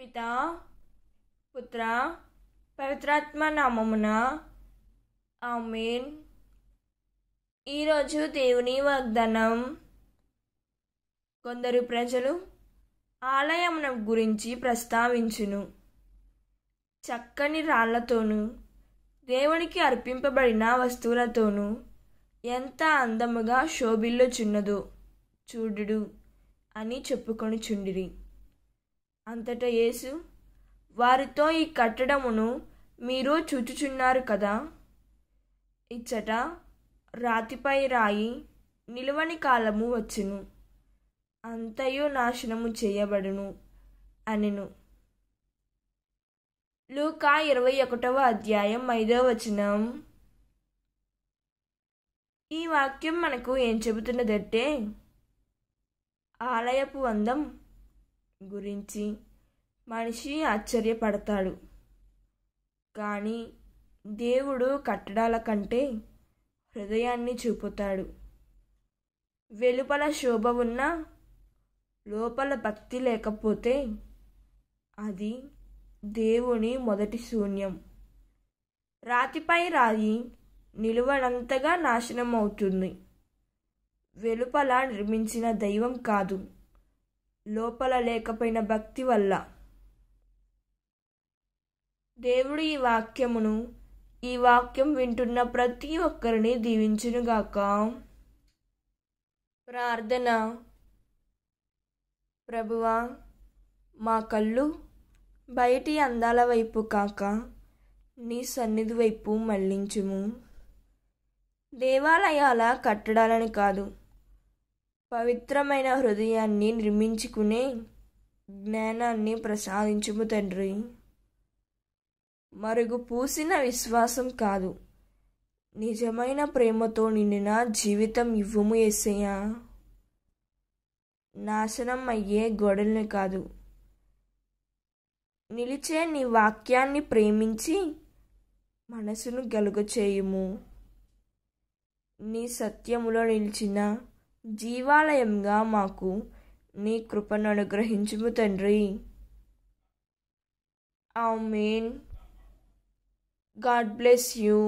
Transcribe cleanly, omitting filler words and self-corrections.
పితా పుత్ర పవిత్రాత్మ నామమున ఆమేన్. ఈరోజు దేవుని వాగ్దానం. కొందరు ప్రజలు ఆలయమున గురించి ప్రస్తావించును. చక్కని రాళ్లతోనూ దేవునికి అర్పింపబడిన వస్తువులతోనూ ఎంత అందముగా శోభిల్లుచున్నదో చూడుడు అని చెప్పుకొనుచుండిరి. అంతటా యేసు వారితో, ఈ కట్టడమును మీరు చూచుచున్నారు కదా, ఇచ్చట రాతిపై రాయి నిలువని కాలము వచ్చును, అంతయు నాశనము చేయబడును అనెను. లూకా 21వ అధ్యాయం 5వ వచనం. ఈ వాక్యం మనకు ఏం చెబుతున్నదంటే, ఆలయపు అందం గురించి మనిషి ఆశ్చర్యపడతాడు, కానీ దేవుడు కట్టడాల కంటే హృదయాన్ని చూపుతాడు. వెలుపల శోభ ఉన్నా లోపల భక్తి లేకపోతే అది దేవుని మొదటి శూన్యం. రాతిపై రాయి నిలువనంతగా నాశనం అవుతుంది. వెలుపల నిర్మించిన దైవం కాదు, లోపల లేకపోయిన భక్తి వల్ల. దేవుడు ఈ వాక్యం వింటున్న ప్రతి ఒక్కరిని దీవించునుగాక. ప్రార్థన. ప్రభువా, మా కళ్ళు బయటి అందాల వైపు కాక నీ సన్నిధి వైపు మళ్లించుము. దేవాలయాల కట్టడాలని కాదు, పవిత్రమైన హృదయాన్ని నిర్మించుకునే జ్ఞానాన్ని ప్రసాదించుము తండ్రి. మరుగు పూసిన విశ్వాసం కాదు, నిజమైన ప్రేమతో నిండిన జీవితం ఇవ్వుము యేసయ్యా. నాశనం అయ్యే గోడల్ని కాదు, నిలిచే నీ వాక్యాన్ని ప్రేమించి మనసును గలుగచేయుము. నీ సత్యములో నిలిచిన జీవాలయంగా మాకు నీ కృపను అనుగ్రహించుము తండ్రి. ఆమేన్. God bless you.